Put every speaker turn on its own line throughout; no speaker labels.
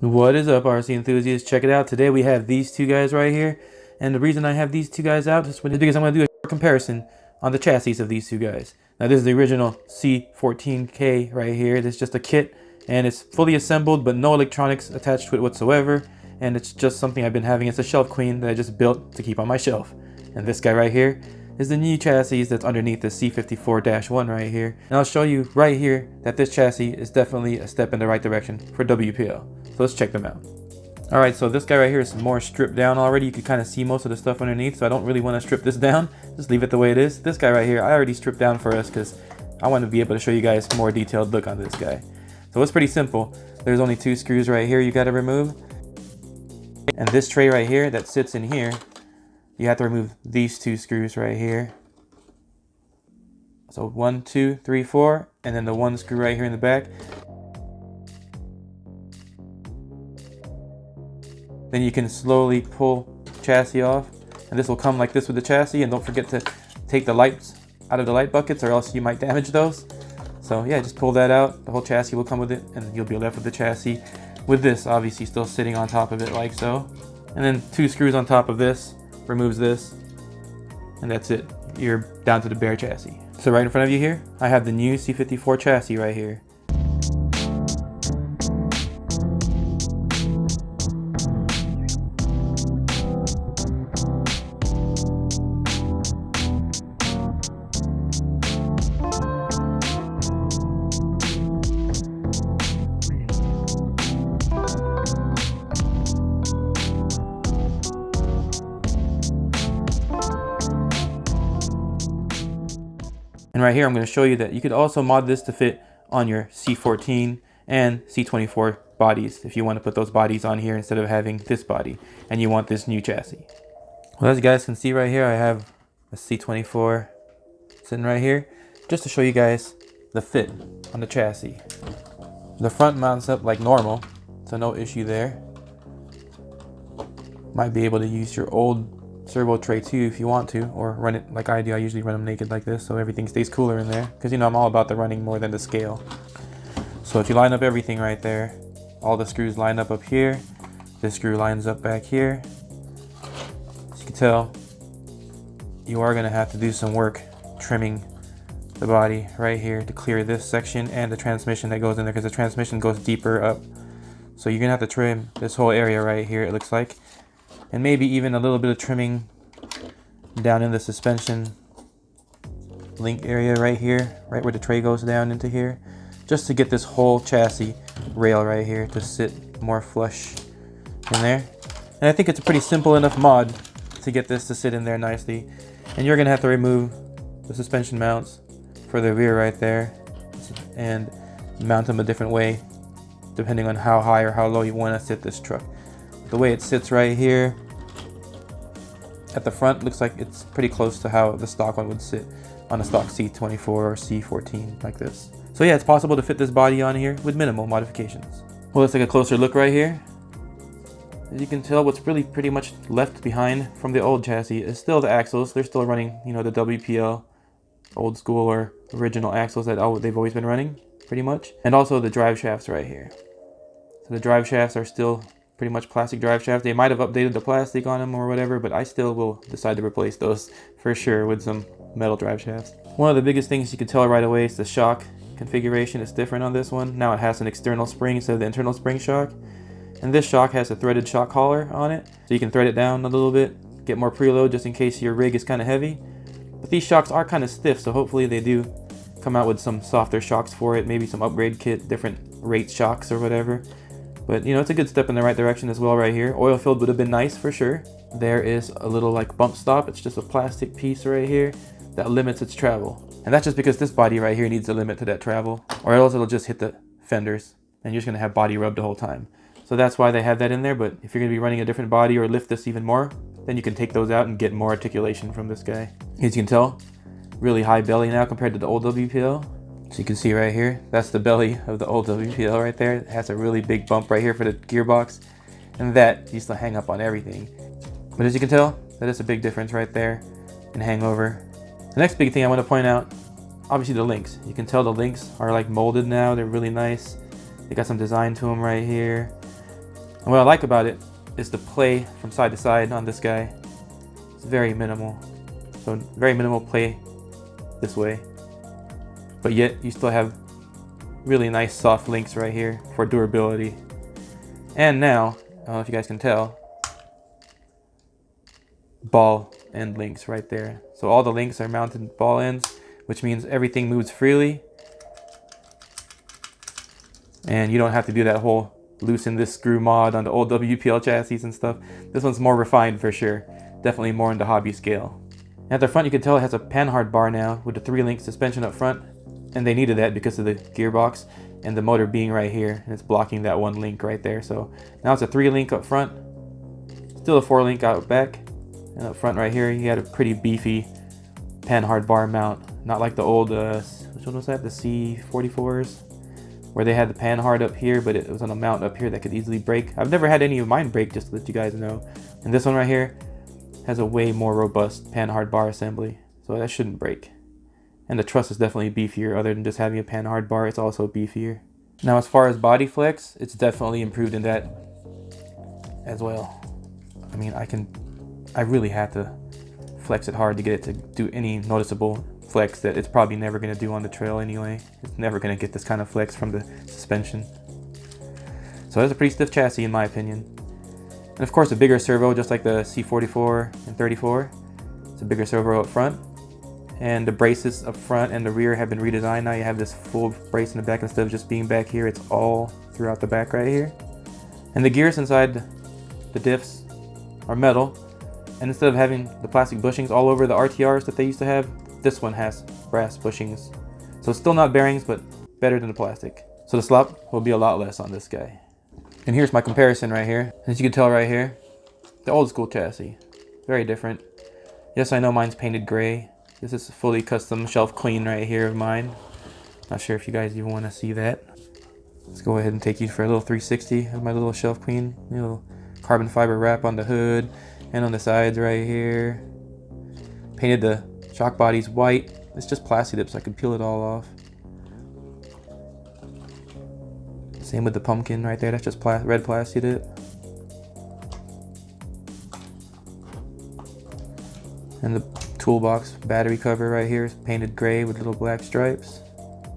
What is up, RC enthusiasts? Check it out. Today we have these two guys right here, and the reason I have these two guys out is because I'm going to do a comparison on the chassis of these two guys. Now this is the original C14K right here. This is just a kit, and it's fully assembled but no electronics attached to it whatsoever, and it's just something I've been having. It's a shelf queen that I just built to keep on my shelf. And this guy right here is the new chassis that's underneath the C54-1 right here. And I'll show you right here that this chassis is definitely a step in the right direction for WPL. So let's check them out. Alright, so this guy right here is more stripped down already. You can kind of see most of the stuff underneath, so I don't really want to strip this down. Just leave it the way it is. This guy right here, I already stripped down for us because I want to be able to show you guys a more detailed look on this guy. So it's pretty simple. There's only two screws right here you got to remove. And this tray right here that sits in here, you have to remove these two screws right here. So 1, 2, 3, 4, and then the one screw right here in the back. Then you can slowly pull chassis off, and this will come like this with the chassis. And don't forget to take the lights out of the light buckets, or else you might damage those. So yeah, just pull that out. The whole chassis will come with it, and you'll be left with the chassis with this obviously still sitting on top of it like so. And then two screws on top of this removes this, and that's it. You're down to the bare chassis. So right in front of you here, I have the new C54 chassis right here. And right here, I'm going to show you that you could also mod this to fit on your C14 and C24 bodies if you want to put those bodies on here instead of having this body and you want this new chassis. Well, as you guys can see right here, I have a C24 sitting right here just to show you guys the fit on the chassis. The front mounts up like normal, so no issue there. Might be able to use your old servo tray too if you want to, or run it like I do. I usually run them naked like this so everything stays cooler in there, because you know I'm all about the running more than the scale. So if you line up everything right there, all the screws line up here, this screw lines up back here. As you can tell, you are going to have to do some work trimming the body right here to clear this section and the transmission that goes in there, because the transmission goes deeper up. So you're going to have to trim this whole area right here, it looks like. And maybe even a little bit of trimming down in the suspension link area right here, right where the tray goes down into here, just to get this whole chassis rail right here to sit more flush in there. And I think it's a pretty simple enough mod to get this to sit in there nicely. And you're gonna have to remove the suspension mounts for the rear right there and mount them a different way depending on how high or how low you want to sit this truck. The way it sits right here at the front looks like it's pretty close to how the stock one would sit on a stock C24 or C14 like this. So yeah, it's possible to fit this body on here with minimal modifications. Well, let's take a closer look right here. As you can tell, what's really pretty much left behind from the old chassis is still the axles. They're still running, you know, the WPL old school or original axles that they've always been running pretty much. And also the drive shafts right here. So the drive shafts are still pretty much plastic drive shafts. They might have updated the plastic on them or whatever, but I still will decide to replace those for sure with some metal drive shafts. One of the biggest things you can tell right away is the shock configuration is different on this one. Now it has an external spring instead of the internal spring shock. And this shock has a threaded shock collar on it, so you can thread it down a little bit, get more preload just in case your rig is kind of heavy. But these shocks are kind of stiff, so hopefully they do come out with some softer shocks for it, maybe some upgrade kit, different rate shocks or whatever. But you know, it's a good step in the right direction as well right here. Oil filled would have been nice for sure. There is a little like bump stop. It's just a plastic piece right here that limits its travel. And that's just because this body right here needs a limit to that travel, or else it'll just hit the fenders and you're just gonna have body rub the whole time. So that's why they have that in there. But if you're gonna be running a different body or lift this even more, then you can take those out and get more articulation from this guy. As you can tell, really high belly now compared to the old WPL. So you can see right here, that's the belly of the old WPL right there. It has a really big bump right here for the gearbox, and that used to hang up on everything. But as you can tell, that is a big difference right there in hangover. The next big thing I want to point out, obviously the links. You can tell the links are like molded now. They're really nice. They got some design to them right here. And what I like about it is the play from side to side on this guy. It's very minimal. So very minimal play this way. But yet you still have really nice soft links right here for durability. And now, I don't know if you guys can tell, ball end links right there. So all the links are mounted ball ends, which means everything moves freely. And you don't have to do that whole loosen this screw mod on the old WPL chassis and stuff. This one's more refined for sure. Definitely more into hobby scale. At the front you can tell it has a panhard bar now with the 3-link suspension up front. And they needed that because of the gearbox and the motor being right here. And it's blocking that 1 link right there. So now it's a 3-link up front. Still a 4-link out back. And up front right here you had a pretty beefy panhard bar mount. Not like the old, which one was that? The C54s? Where they had the panhard up here, but it was on a mount up here that could easily break. I've never had any of mine break, just to let you guys know. And this one right here has a way more robust panhard bar assembly. So that shouldn't break. And the truss is definitely beefier. Other than just having a panhard bar, it's also beefier. Now as far as body flex, it's definitely improved in that as well. I mean, I really had to flex it hard to get it to do any noticeable flex that it's probably never going to do on the trail anyway. It's never going to get this kind of flex from the suspension. So it's a pretty stiff chassis in my opinion. And of course a bigger servo, just like the C44 and 34. It's a bigger servo up front. And the braces up front and the rear have been redesigned. Now you have this full brace in the back instead of just being back here. It's all throughout the back right here. And the gears inside the diffs are metal. And instead of having the plastic bushings all over the RTRs that they used to have, this one has brass bushings. So it's still not bearings, but better than the plastic. So the slop will be a lot less on this guy. And here's my comparison right here. As you can tell right here, the old school chassis. Very different. Yes, I know mine's painted gray. This is a fully custom shelf clean right here of mine. Not sure if you guys even want to see that. Let's go ahead and take you for a little 360 of my little shelf clean. A little carbon fiber wrap on the hood and on the sides right here. Painted the shock bodies white. It's just plasti dip so I can peel it all off. Same with the pumpkin right there. That's just red plasti dip. And the toolbox battery cover right here is painted gray with little black stripes.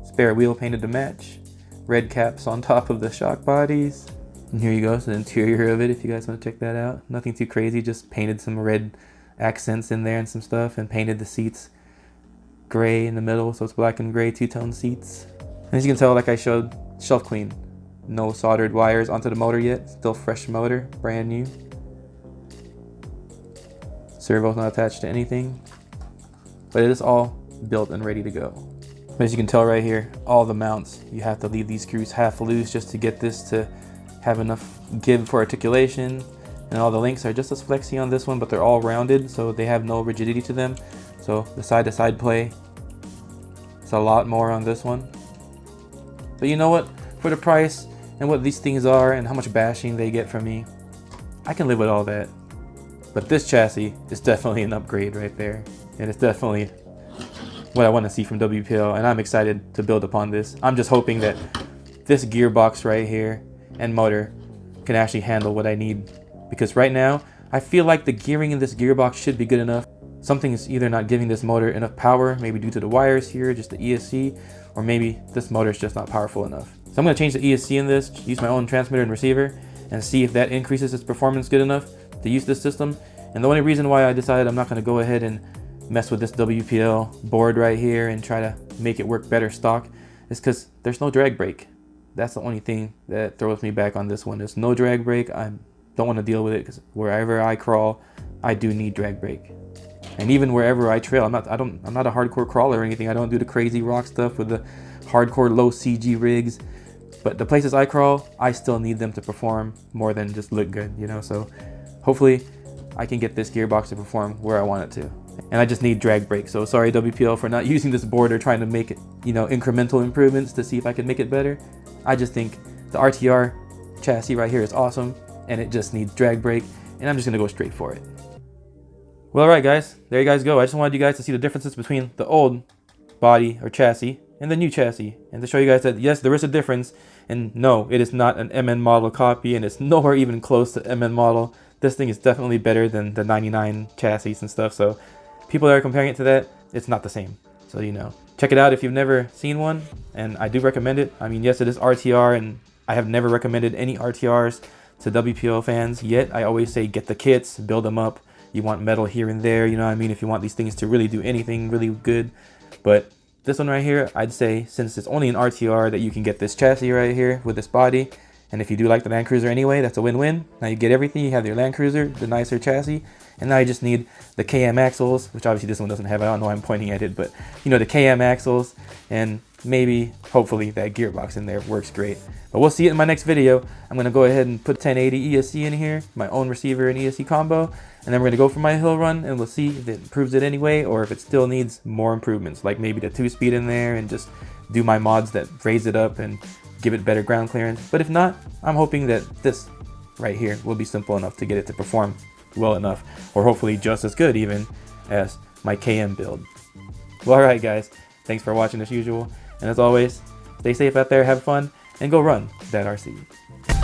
Spare wheel painted to match. Red caps on top of the shock bodies. And here you go, so the interior of it if you guys want to check that out. Nothing too crazy, just painted some red accents in there and some stuff, and painted the seats gray in the middle, so it's black and gray two-tone seats. And as you can tell, like I showed, shelf clean. No soldered wires onto the motor yet. Still fresh motor, brand new. Servo's not attached to anything, but it is all built and ready to go. But as you can tell right here, all the mounts, you have to leave these screws half loose just to get this to have enough give for articulation. And all the links are just as flexy on this one, but they're all rounded, so they have no rigidity to them. So the side-to-side play, it's a lot more on this one. But you know what? For the price and what these things are and how much bashing they get from me, I can live with all that. But this chassis is definitely an upgrade right there. And it's definitely what I want to see from WPL, and I'm excited to build upon this. I'm just hoping that this gearbox right here and motor can actually handle what I need. Because right now, I feel like the gearing in this gearbox should be good enough. Something is either not giving this motor enough power, maybe due to the wires here, just the ESC, or maybe this motor is just not powerful enough. So I'm going to change the ESC in this, use my own transmitter and receiver, and see if that increases its performance good enough to use this system. And the only reason why I decided I'm not going to go ahead and mess with this WPL board right here and try to make it work better stock is because there's no drag brake. That's the only thing that throws me back on this one. There's no drag brake. I don't want to deal with it because wherever I crawl, I do need drag brake. And even wherever I trail, I'm not a hardcore crawler or anything. I don't do the crazy rock stuff with the hardcore low CG rigs. But the places I crawl, I still need them to perform more than just look good, you know? So hopefully I can get this gearbox to perform where I want it to. And I just need drag brake. So sorry WPL for not using this board or trying to make it, you know, incremental improvements to see if I can make it better. I just think the RTR chassis right here is awesome and it just needs drag brake, and I'm just gonna go straight for it. Well, alright guys, there you guys go. I just wanted you guys to see the differences between the old body or chassis and the new chassis, and to show you guys that yes, there is a difference, and no, it is not an MN model copy, and it's nowhere even close to MN model. This thing is definitely better than the 99 chassis and stuff, so people that are comparing it to that, it's not the same. So, you know, check it out if you've never seen one, and I do recommend it. I mean, yes, it is RTR, and I have never recommended any RTRs to WPL fans yet. I always say get the kits, build them up. You want metal here and there, you know what I mean, if you want these things to really do anything really good. But this one right here, I'd say, since it's only an RTR, that you can get this chassis right here with this body. And if you do like the Land Cruiser anyway, that's a win-win. Now you get everything. You have your Land Cruiser, the nicer chassis, and now you just need the KM axles, which obviously this one doesn't have. I don't know why I'm pointing at it, but you know, the KM axles, and maybe, hopefully, that gearbox in there works great. But we'll see it in my next video. I'm going to go ahead and put 1080 ESC in here, my own receiver and ESC combo, and then we're going to go for my hill run, and we'll see if it improves it anyway, or if it still needs more improvements, like maybe the 2-speed in there, and just do my mods that raise it up and give it better ground clearance. But if not, I'm hoping that this right here will be simple enough to get it to perform well enough, or hopefully just as good even as my KM build. Well, alright guys, thanks for watching as usual, and as always, stay safe out there, have fun, and go run that RC.